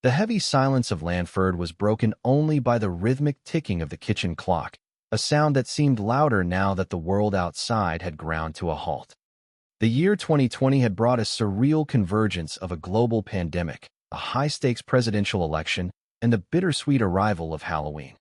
The heavy silence of Lanford was broken only by the rhythmic ticking of the kitchen clock, a sound that seemed louder now that the world outside had ground to a halt. The year 2020 had brought a surreal convergence of a global pandemic, a high-stakes presidential election, and the bittersweet arrival of Halloween.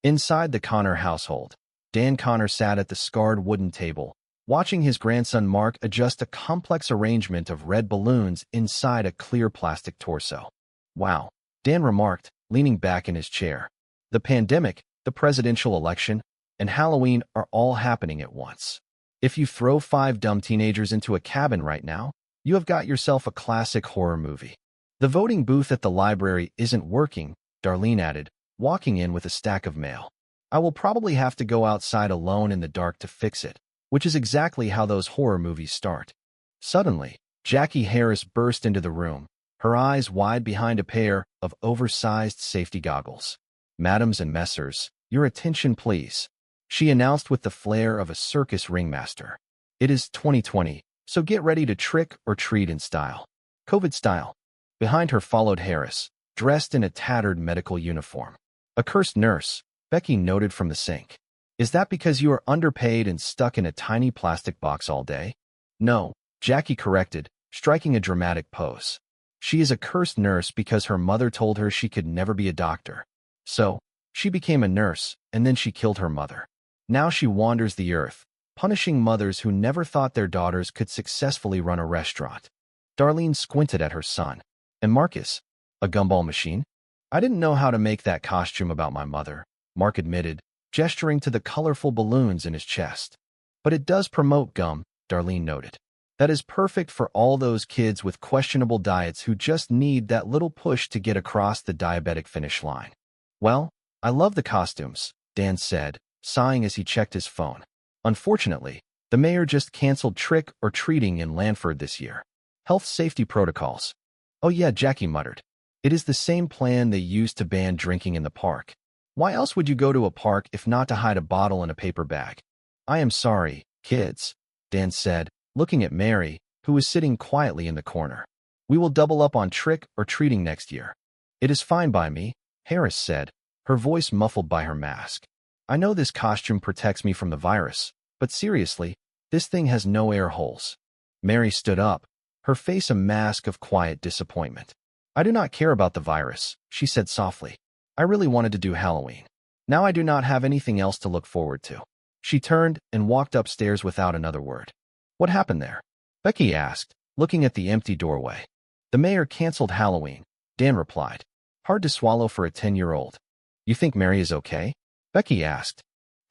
Inside the Connor household, Dan Connor sat at the scarred wooden table, watching his grandson Mark adjust a complex arrangement of red balloons inside a clear plastic torso. "Wow," Dan remarked, leaning back in his chair. "The pandemic, the presidential election, and Halloween are all happening at once. If you throw 5 dumb teenagers into a cabin right now, you have got yourself a classic horror movie." "The voting booth at the library isn't working," Darlene added, walking in with a stack of mail. "I will probably have to go outside alone in the dark to fix it," which is exactly how those horror movies start. Suddenly, Jackie Harris burst into the room, her eyes wide behind a pair of oversized safety goggles. "Madams and messers, your attention please," she announced with the flair of a circus ringmaster. "It is 2020, so get ready to trick or treat in style. COVID style." Behind her followed Harris, dressed in a tattered medical uniform. "A cursed nurse," Becky noted from the sink. "Is that because you are underpaid and stuck in a tiny plastic box all day?" "No," Jackie corrected, striking a dramatic pose. "She is a cursed nurse because her mother told her she could never be a doctor. So, she became a nurse, and then she killed her mother. Now she wanders the earth, punishing mothers who never thought their daughters could successfully run a restaurant." Darlene squinted at her son. "And Marcus, a gumball machine?" "I didn't know how to make that costume about my mother," Mark admitted, gesturing to the colorful balloons in his chest. "But it does promote gum," Darlene noted. "That is perfect for all those kids with questionable diets who just need that little push to get across the diabetic finish line." "Well, I love the costumes," Dan said, sighing as he checked his phone. "Unfortunately, the mayor just canceled trick-or-treating in Lanford this year. Health safety protocols." "Oh yeah," Jackie muttered. "It is the same plan they used to ban drinking in the park. Why else would you go to a park if not to hide a bottle in a paper bag?" "I am sorry, kids," Dan said, looking at Mary, who was sitting quietly in the corner. "We will double up on trick-or-treating next year." "It is fine by me," Harris said, her voice muffled by her mask. "I know this costume protects me from the virus, but seriously, this thing has no air holes." Mary stood up, her face a mask of quiet disappointment. "I do not care about the virus," she said softly. "I really wanted to do Halloween. Now I do not have anything else to look forward to." She turned and walked upstairs without another word. "What happened there?" Becky asked, looking at the empty doorway. "The mayor canceled Halloween," Dan replied. "Hard to swallow for a 10-year-old. "You think Mary is okay?" Becky asked.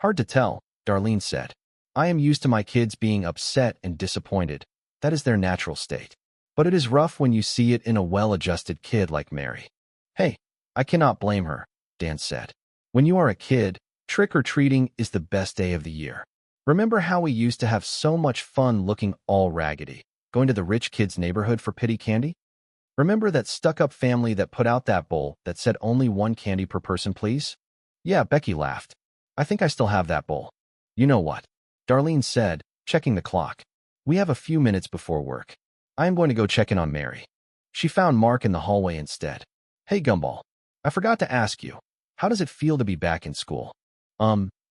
"Hard to tell," Darlene said. "I am used to my kids being upset and disappointed. That is their natural state. But it is rough when you see it in a well-adjusted kid like Mary." "Hey, I cannot blame her," Dan said. "When you are a kid, trick-or-treating is the best day of the year. Remember how we used to have so much fun looking all raggedy, going to the rich kid's neighborhood for pity candy? Remember that stuck-up family that put out that bowl that said only 1 candy per person, please?" "Yeah," Becky laughed. "I think I still have that bowl." "You know what?" Darlene said, checking the clock. "We have a few minutes before work. I am going to go check in on Mary." She found Mark in the hallway instead. "Hey, Gumball. I forgot to ask you, how does it feel to be back in school?"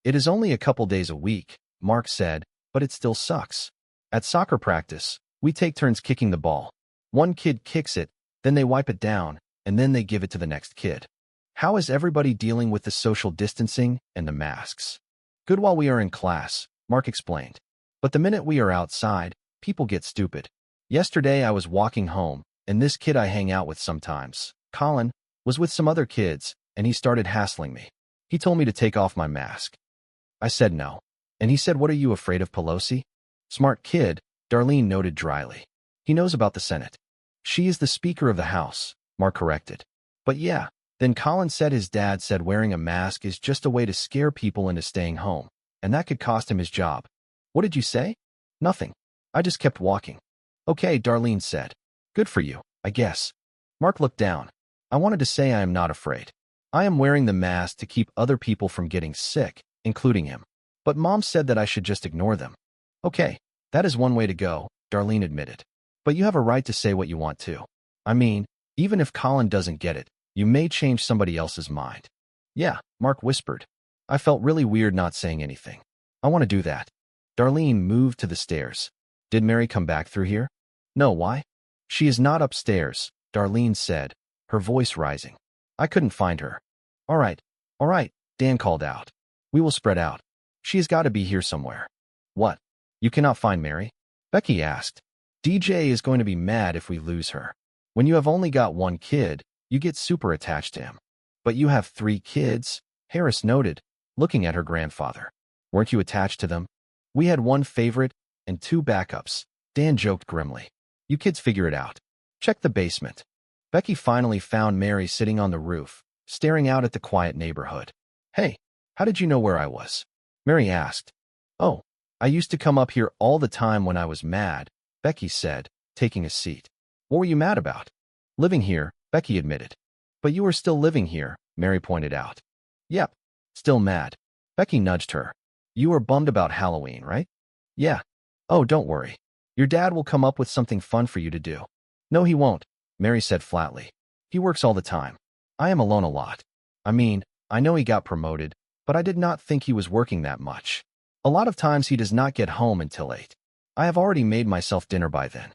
It is only a couple days a week," Mark said, "but it still sucks. At soccer practice, we take turns kicking the ball. One kid kicks it, then they wipe it down, and then they give it to the next kid." "How is everybody dealing with the social distancing and the masks?" "Good while we are in class," Mark explained. "But the minute we are outside, people get stupid. Yesterday I was walking home, and this kid I hang out with sometimes, Colin, was with some other kids, and he started hassling me. He told me to take off my mask. I said no. And he said, 'What are you, afraid of Pelosi?'" "Smart kid," Darlene noted dryly. "He knows about the Senate." "She is the Speaker of the House," Mark corrected. "But yeah, then Colin said his dad said wearing a mask is just a way to scare people into staying home, and that could cost him his job." "What did you say?" "Nothing. I just kept walking." "Okay," Darlene said. "Good for you, I guess." Mark looked down. "I wanted to say I am not afraid. I am wearing the mask to keep other people from getting sick, including him. But Mom said that I should just ignore them." "Okay, that is one way to go," Darlene admitted. "But you have a right to say what you want to. I mean, Even if Colin doesn't get it, you may change somebody else's mind. Yeah, Mark whispered. I felt really weird not saying anything. I want to do that. Darlene moved to the stairs. Did Mary come back through here? No, why? She is not upstairs, Darlene said, her voice rising. I couldn't find her. All right, Dan called out. We will spread out. She has got to be here somewhere. What? You cannot find Mary? Becky asked. DJ is going to be mad if we lose her. When you have only got one kid, you get super attached to him. But you have 3 kids, Harris noted, looking at her grandfather. Weren't you attached to them? We had 1 favorite and 2 backups, Dan joked grimly. You kids figure it out. Check the basement. Becky finally found Mary sitting on the roof, staring out at the quiet neighborhood. Hey, how did you know where I was? Mary asked. Oh, I used to come up here all the time when I was mad, Becky said, taking a seat. What were you mad about? Living here, Becky admitted. But you are still living here, Mary pointed out. Yep, still mad. Becky nudged her. You are bummed about Halloween, right? Yeah. Oh, don't worry. Your dad will come up with something fun for you to do. No, he won't, Mary said flatly. He works all the time. I am alone a lot. I mean, I know he got promoted, but I did not think he was working that much. A lot of times he does not get home until 8. I have already made myself dinner by then.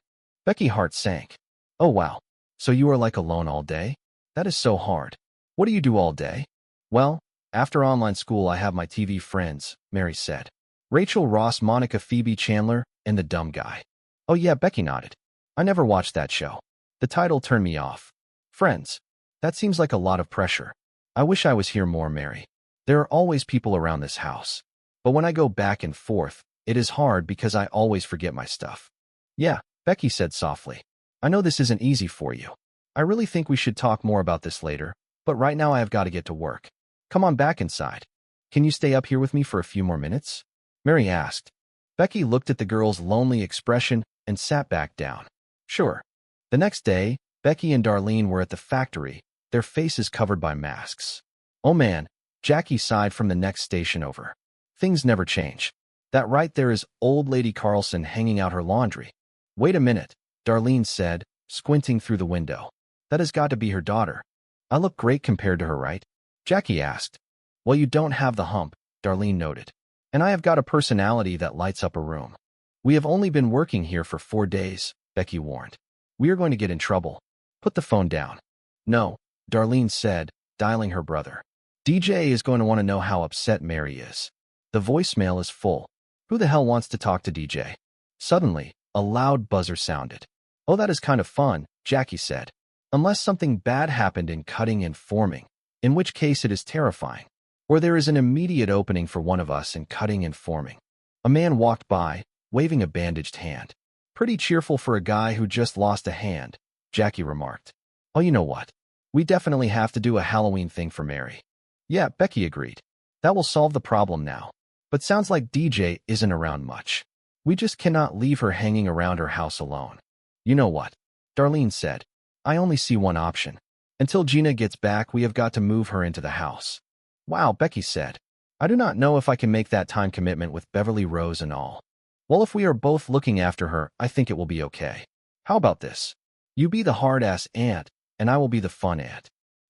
Becky's heart sank. Oh wow, so you are like alone all day? That is so hard. What do you do all day? Well, after online school I have my TV friends, Mary said. Rachel Ross, Monica, Phoebe Chandler, and the dumb guy. Oh yeah, Becky nodded. I never watched that show. The title turned me off. Friends. That seems like a lot of pressure. I wish I was here more, Mary. There are always people around this house. But when I go back and forth, it is hard because I always forget my stuff. Yeah, Becky said softly. I know this isn't easy for you. I really think we should talk more about this later, but right now I have got to get to work. Come on back inside. Can you stay up here with me for a few more minutes? Mary asked. Becky looked at the girl's lonely expression and sat back down. Sure. The next day, Becky and Darlene were at the factory, their faces covered by masks. Oh man, Jackie sighed from the next station over. Things never change. That right there is old lady Carlson hanging out her laundry. Wait a minute, Darlene said, squinting through the window. That has got to be her daughter. I look great compared to her, right? Jackie asked. Well, you don't have the hump, Darlene noted. And I have got a personality that lights up a room. We have only been working here for 4 days, Becky warned. We are going to get in trouble. Put the phone down. No, Darlene said, dialing her brother. DJ is going to want to know how upset Mary is. The voicemail is full. Who the hell wants to talk to DJ? Suddenly, a loud buzzer sounded. Oh, that is kind of fun, Jackie said. Unless something bad happened in cutting and forming, in which case it is terrifying. Or there is an immediate opening for one of us in cutting and forming. A man walked by, waving a bandaged hand. Pretty cheerful for a guy who just lost a hand, Jackie remarked. Oh, you know what? We definitely have to do a Halloween thing for Mary. Yeah, Becky agreed. That will solve the problem now. But sounds like DJ isn't around much. We just cannot leave her hanging around her house alone. You know what? Darlene said. I only see one option. Until Gina gets back, we have got to move her into the house. Wow, Becky said. I do not know if I can make that time commitment with Beverly Rose and all. Well, if we are both looking after her, I think it will be okay. How about this? You be the hard-ass aunt, and I will be the fun aunt.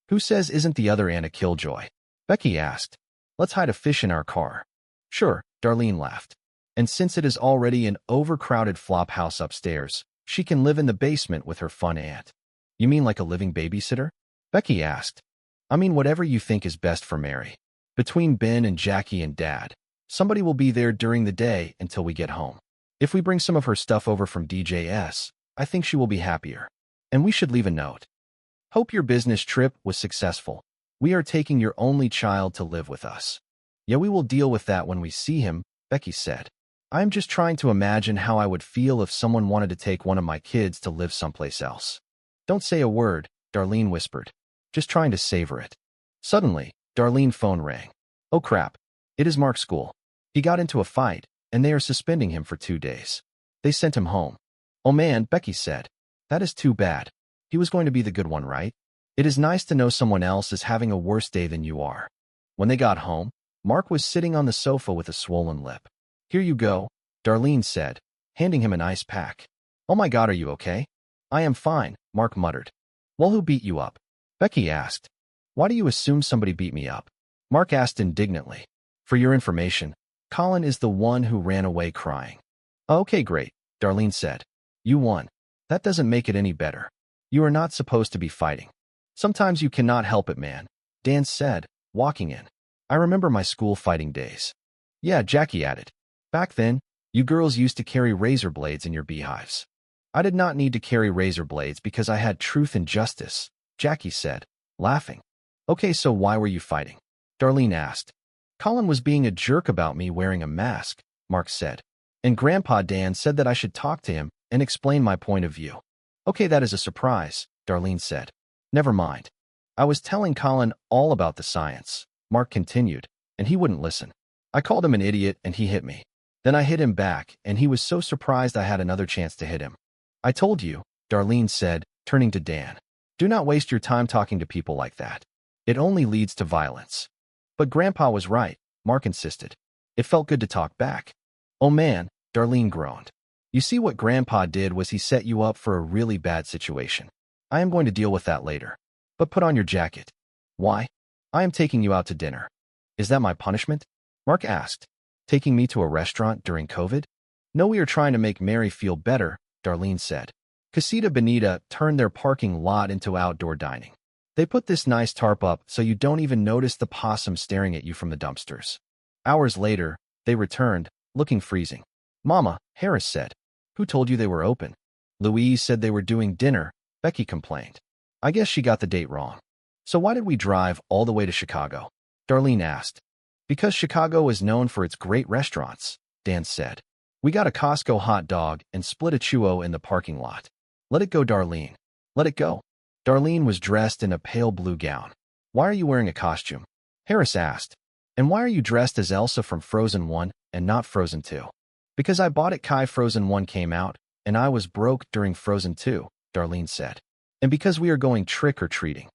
Who says isn't the other aunt a killjoy? Becky asked. Let's hide a fish in our car. Sure, Darlene laughed. And since it is already an overcrowded flop house upstairs, she can live in the basement with her fun aunt. You mean like a living babysitter? Becky asked. I mean whatever you think is best for Mary. Between Ben and Jackie and Dad, somebody will be there during the day until we get home. If we bring some of her stuff over from DJS, I think she will be happier. And we should leave a note. Hope your business trip was successful. We are taking your only child to live with us. Yeah, we will deal with that when we see him, Becky said. I'm just trying to imagine how I would feel if someone wanted to take one of my kids to live someplace else. Don't say a word, Darlene whispered. Just trying to savor it. Suddenly, Darlene's phone rang. Oh crap. It is Mark's school. He got into a fight, and they are suspending him for 2 days. They sent him home. Oh man, Becky said. That is too bad. He was going to be the good one, right? It is nice to know someone else is having a worse day than you are. When they got home, Mark was sitting on the sofa with a swollen lip. Here you go, Darlene said, handing him an ice pack. Oh my God, are you okay? I am fine, Mark muttered. Well, who beat you up? Becky asked. Why do you assume somebody beat me up? Mark asked indignantly. For your information, Colin is the one who ran away crying. Okay, great, Darlene said. You won. That doesn't make it any better. You are not supposed to be fighting. Sometimes you cannot help it, man, Dan said, walking in. I remember my school fighting days. Yeah, Jackie added. Back then, you girls used to carry razor blades in your beehives. I did not need to carry razor blades because I had truth and justice, Jackie said, laughing. Okay, so why were you fighting? Darlene asked. Colin was being a jerk about me wearing a mask, Mark said. And Grandpa Dan said that I should talk to him and explain my point of view. Okay, that is a surprise, Darlene said. Never mind. I was telling Colin all about the science, Mark continued, and he wouldn't listen. I called him an idiot and he hit me. Then I hit him back and he was so surprised I had another chance to hit him. I told you, Darlene said, turning to Dan. Do not waste your time talking to people like that. It only leads to violence. But Grandpa was right, Mark insisted. It felt good to talk back. Oh man, Darlene groaned. You see, what Grandpa did was he set you up for a really bad situation. I am going to deal with that later. But put on your jacket. Why? I am taking you out to dinner. Is that my punishment? Mark asked. Taking me to a restaurant during COVID? No, we are trying to make Mary feel better, Darlene said. Casita Bonita turned their parking lot into outdoor dining. They put this nice tarp up so you don't even notice the possum staring at you from the dumpsters. Hours later, they returned, looking freezing. Mama, Harris said. Who told you they were open? Louise said they were doing dinner, Becky complained. I guess she got the date wrong. So why did we drive all the way to Chicago? Darlene asked. Because Chicago is known for its great restaurants, Dan said. We got a Costco hot dog and split a churro in the parking lot. Let it go, Darlene. Let it go. Darlene was dressed in a pale blue gown. Why are you wearing a costume? Harris asked. And why are you dressed as Elsa from Frozen 1 and not Frozen 2? Because I bought it Kai Frozen 1 came out, and I was broke during Frozen 2, Darlene said. And because we are going trick-or-treating.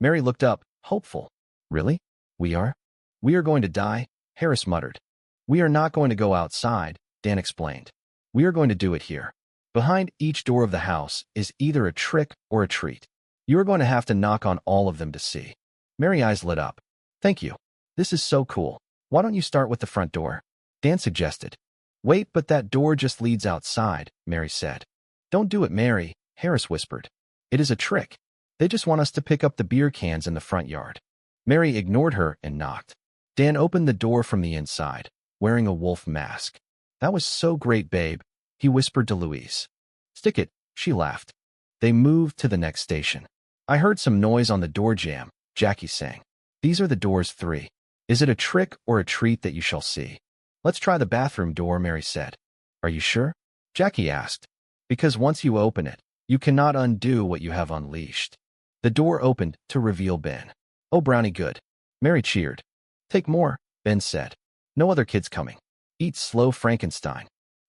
Mary looked up, hopeful. Really? We are? We are going to die? Harris muttered. We are not going to go outside, Dan explained. We are going to do it here. Behind each door of the house is either a trick or a treat. You are going to have to knock on all of them to see. Mary's eyes lit up. Thank you. This is so cool. Why don't you start with the front door? Dan suggested. Wait, but that door just leads outside, Mary said. Don't do it, Mary, Harris whispered. It is a trick. They just want us to pick up the beer cans in the front yard. Mary ignored her and knocked. Dan opened the door from the inside, wearing a wolf mask. That was so great, babe, he whispered to Louise. Stick it, she laughed. They moved to the next station. I heard some noise on the door jamb, Jackie sang. These are the doors 3. Is it a trick or a treat that you shall see? Let's try the bathroom door, Mary said. Are you sure? Jackie asked. Because once you open it, you cannot undo what you have unleashed. The door opened to reveal Ben. Oh, Brownie, good. Mary cheered. Take more, Ben said. No other kids coming. Eat slow, Frankenstein.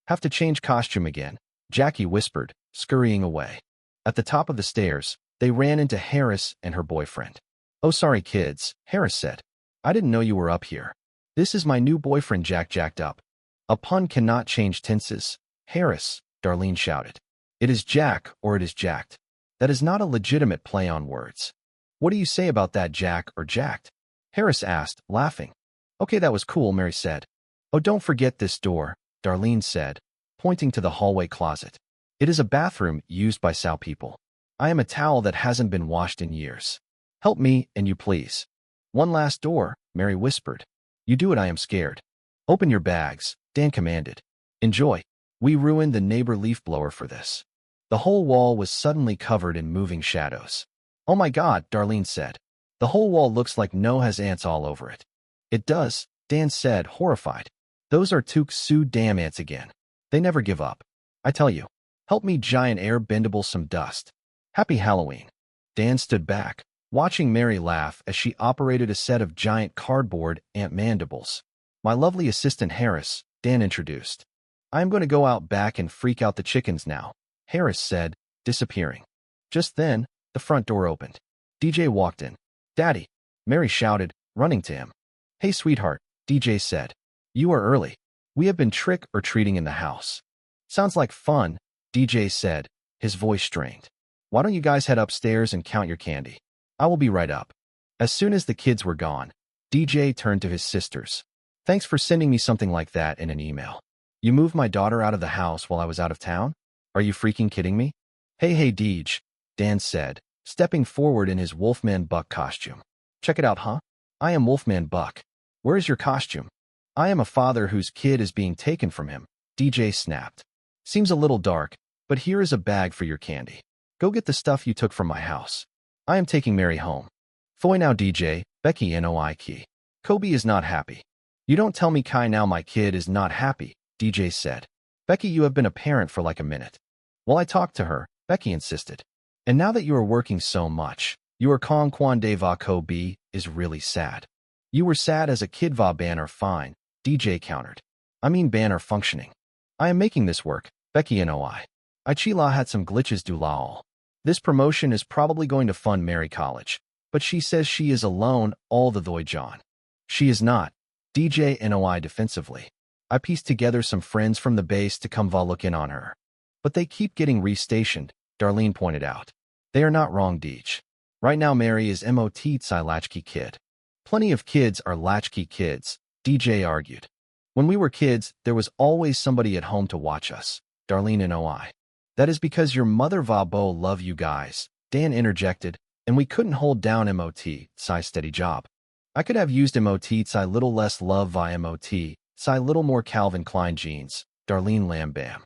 Have to change costume again, Jackie whispered, scurrying away. At the top of the stairs, they ran into Harris and her boyfriend. Oh, sorry, kids, Harris said. I didn't know you were up here. This is my new boyfriend, Jack jacked up. A pun cannot change tenses, Harris, Darlene shouted. It is Jack or it is jacked. That is not a legitimate play on words. What do you say about that, Jack or jacked? Harris asked, laughing. Okay, that was cool, Mary said. Oh, don't forget this door, Darlene said, pointing to the hallway closet. It is a bathroom used by Sal people. I am a towel that hasn't been washed in years. Help me, and you please. One last door, Mary whispered. You do it, I am scared. Open your bags, Dan commanded. Enjoy. We ruined the neighbor leaf blower for this. The whole wall was suddenly covered in moving shadows. Oh my God, Darlene said. The whole wall looks like No has ants all over it. It does, Dan said, horrified. Those are Took Sue damn ants again. They never give up. I tell you. Help me, giant air bendable some dust. Happy Halloween. Dan stood back, watching Mary laugh as she operated a set of giant cardboard ant mandibles. My lovely assistant Harris, Dan introduced. I am going to go out back and freak out the chickens now, Harris said, disappearing. Just then, the front door opened. DJ walked in. Daddy, Mary shouted, running to him. Hey, sweetheart, DJ said. You are early. We have been trick-or-treating in the house. Sounds like fun, DJ said, his voice strained. Why don't you guys head upstairs and count your candy? I will be right up. As soon as the kids were gone, DJ turned to his sisters. Thanks for sending me something like that in an email. You moved my daughter out of the house while I was out of town? Are you freaking kidding me? Hey, Deej, Dan said, stepping forward in his Wolfman Buck costume. Check it out, huh? I am Wolfman Buck. Where is your costume? I am a father whose kid is being taken from him, DJ snapped. Seems a little dark, but here is a bag for your candy. Go get the stuff you took from my house. I am taking Mary home. Foy now DJ, Becky NOI key. Kobe is not happy. You don't tell me Kai now my kid is not happy, DJ said. Becky, you have been a parent for like a minute. While I talked to her, Becky insisted. And now that you are working so much, you are Kong Kwan De Va Kobe is really sad. You were sad as a kid va ban are fine, DJ countered. I mean ban are functioning. I am making this work, Becky NOI. Ichila had some glitches do la all. This promotion is probably going to fund Mary College, but she says she is alone all the thoy John. She is not, DJ NOI defensively. I pieced together some friends from the base to come va look in on her. But they keep getting restationed, Darlene pointed out. They are not wrong, Deej. Right now Mary is MOT Tsai latchkey kid. Plenty of kids are latchkey kids, DJ argued. When we were kids, there was always somebody at home to watch us, Darlene NOI. That is because your mother va bo love you guys, Dan interjected, and we couldn't hold down MOT Tsai steady job. I could have used MOT Tsai little less love vi MOT Tsai little more Calvin Klein jeans, Darlene Lambam.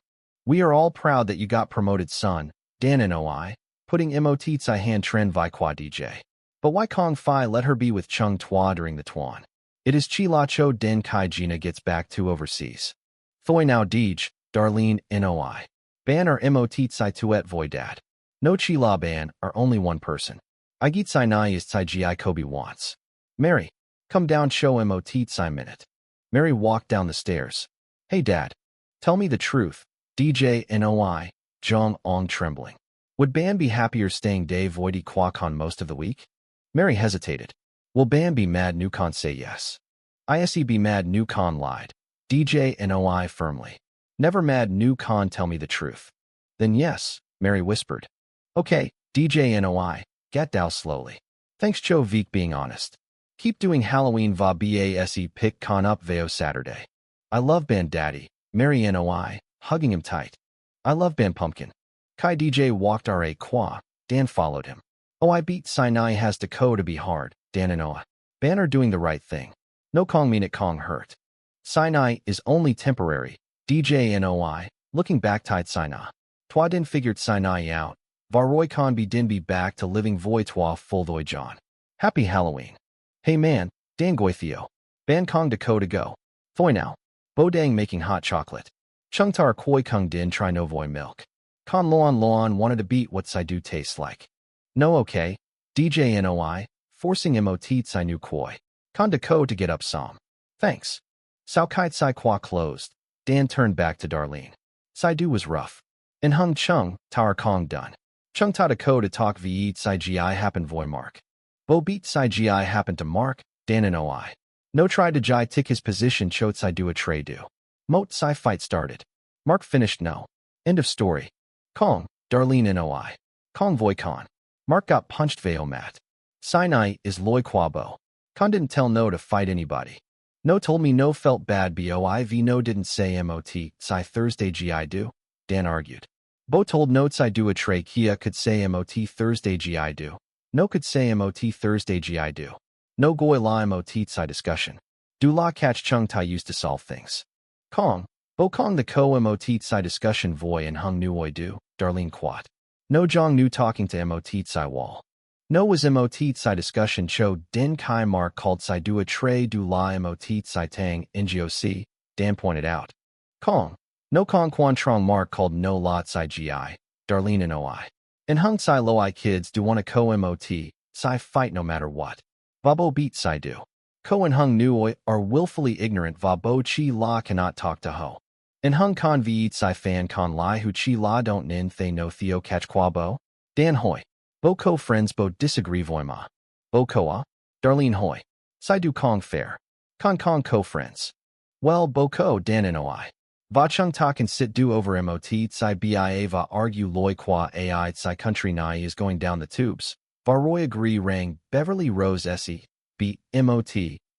We are all proud that you got promoted, son, Dan NOI, putting MOT Tsai hand trend vi qua DJ. But why Kong Phi let her be with Chung Tua during the Tuan? It is Chi La Cho Den Kai Gina gets back to overseas. Thoy now Deej, Darlene NOI. Ban or MOT Tsai Tuet Voy Dad. No Chi La ban are only one person. I get Tsai Nai is Tsai Gi Kobe wants. Mary, come down show MOT Tsai minute. Mary walked down the stairs. Hey Dad. Tell me the truth. DJ NOI, Jong Ong trembling. Would Ban be happier staying day voidy Kwakon most of the week? Mary hesitated. Will Ban be mad Nukon say yes? ISE be mad Nukon lied. DJ NOI firmly. Never mad Nukon tell me the truth. Then yes, Mary whispered. Okay, DJ NOI, get down slowly. Thanks Cho Veek being honest. Keep doing Halloween va BASE pick con up veo Saturday. I love Ban Daddy, Mary NOI, hugging him tight. I love Ban Pumpkin. Kai DJ walked RA Qua, Dan followed him. Oh I beat Sinai has to ko to be hard, Dan NOI. Ban are doing the right thing. No Kong mean it Kong hurt. Sinai is only temporary, DJ NOI, looking back tight Sinai. Twa din figured Sinai out. Varoy Khan be din be back to living voy twa full voy John. Happy Halloween. Hey man, Dan Goy Theo. Ban Kong to ko to go. Thoy now. Bo Dang making hot chocolate. Chung tar koi kung din try no voy milk. Con Loan wanted to beat what Sai do tastes like. No okay. DJ NOI, forcing MOT Tsai nu koi. Con to ko to get up som. Thanks. Sao kite Sai qua closed. Dan turned back to Darlene. Sai do was rough. And hung chung, tower kong done. Chung ta to ko to talk ve Tsai gi happen voy mark. Bo beat Tsai gi happen to mark, Dan NOI. No tried to jai tick his position cho Tsai do a tray do. Moat Tsai fight started. Mark finished no. End of story. Kong, Darlene NOI. Kong voy con. Mark got punched veo mat. Sinai is loy quabo. Con didn't tell no to fight anybody. No told me no felt bad boiv no didn't say MOT Tsai Thursday gi do, Dan argued. Bo told no Tsai do a tray kia could say MOT Thursday gi do. No could say MOT Thursday gi do. No goy la MOT Tsai discussion. Do la catch chung tai used to solve things. Kong, Bo Kong the ko MOT Tsai discussion voy and hung nu oi do, Darlene quat. No jong nu talking to MOT Tsai wall. No was MOT Tsai discussion cho din kai mark called Tsai do a tray do la MOT Tsai tang NGOC, Dan pointed out. Kong, no Kong quan trong mark called no la Tsai gi, Darlene NOI. And hung Tsai loi kids do want a ko MOT, Tsai fight no matter what. Vabo beat Tsai do. Ko and hung nu oi are willfully ignorant Vabo chi la cannot talk to ho. And hung con ve Tsai fan con lai hu chi la don't nin thay no theo catch qua bo. Dan hoi. Bo ko friends bo disagree voima. Bo koa. Darlene hoi. Tsai do kong fair. Con ko friends. Well bo ko Dan NOI. Va chung ta can sit do over mot tsai bia va argue loi qua ai tsai country nai is going down the tubes. Va roy agree rang Beverly Rose se, b mot,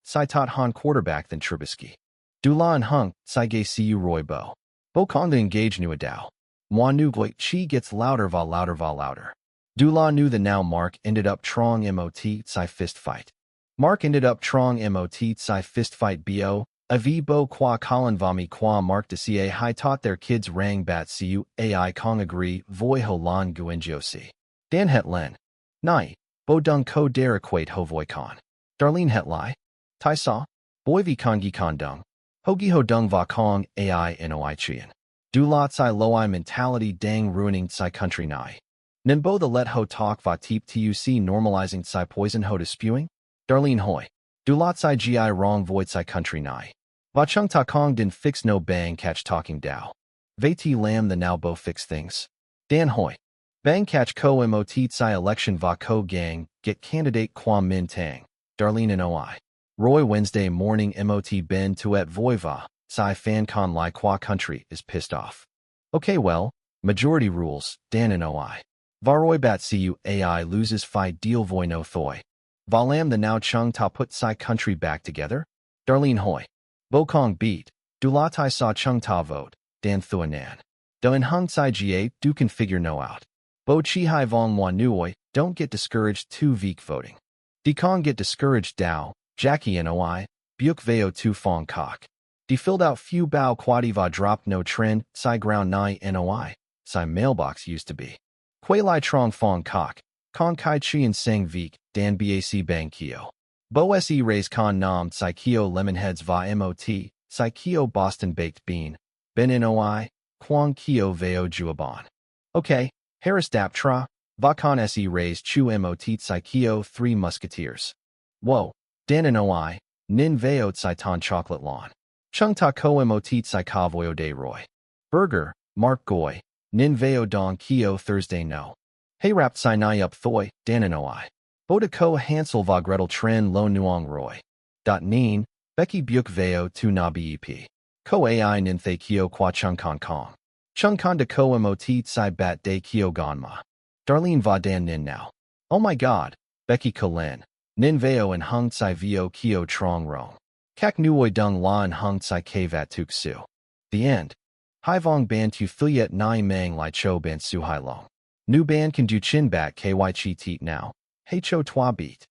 tsai tot han quarterback than Trubisky. Du la and hung, tsai gay cu roy bo. Bo kong to engage nu adao. Moi nu goi chi gets louder va louder va louder. Du la knew the now Mark ended up trong mot tsai fist fight. Mark ended up trong mot tsai fist fight bo. Avi bo qua Colin vami qua Mark de ca hai taught their kids rang bat cu ai kong agree voi ho lan guinjo si. Dan het len. Nai. Bo dung ko dare equate ho voi con. Darlene het lai. Tai sa. Boi vi kongi kon dung. Hogi ho dung va kong ai noi chien. Du la tsai loi mentality dang ruining tsai country nai. Nimbo the let ho talk va teep tuc normalizing tsai poison ho to spewing? Darlene hoi. Du la tsai gi wrong void tsai country nai. Va chung ta kong din fix no bang catch talking dao. Vei ti lam the now bo fix things. Dan hoi. Bang catch ko mot tsai election va ko gang, get candidate Kwam Min Tang. Darlene and oi. Roy Wednesday morning mot ben tuet voi va, tsai fan con lai qua country is pissed off. Okay well, majority rules, Dan and oi. Varoy bat cu ai loses fight deal voi no thoi. Valam the now chung ta put tsai country back together? Darlene hoi. Bokong beat, du la tai sa chung ta vote, Dan thuanan. Do in hung tsai ga do configure no out. Bo chi hai vong wan nuoi, don't get discouraged 2 veek voting. Di kong get discouraged dao, Jackie noi, Buke veo tu fong kok. Di filled out few bao quadi va dropped no trend, tsai ground nai noi, tsai mailbox used to be. Quay lai trong fong kok, kong kai chi and sang veek, Dan bac bang kio. Bo se raise con nam tsai kio lemonheads va mot, tsai kio Boston baked bean, ben noi, quang kio veo juaban. Okay, Harris dap tra, va con se raise chu mot tsai kio 3 musketeers. Whoa, Dan noi, nin veo tsai ton chocolate lawn. Chung ta ko mot tsai ka voyo de roy. Burger, Mark goy, nin veo dong kio Thursday no. Hey rap tsai nai up thoi, Dan noi. Boda ko Hansel va Gretel tren lo nuong roy. Dot neen, Becky Buke veo tu na bep. Ko ai nin thay kio qua chung con kong. Chung con de ko mot tsai bat de kio gonma. Darlene va Dan nin now. Oh my god, Becky kolen. Nin veo and hung tsai veo kio trong rong. Kak nuoi dung la and hung tsai ke vat tuk su. The end. Hai vong ban tu filiet nai mang lai cho ban su hai long. Nu ban can do chin bat ky chi teet now. Hey cho twa beat.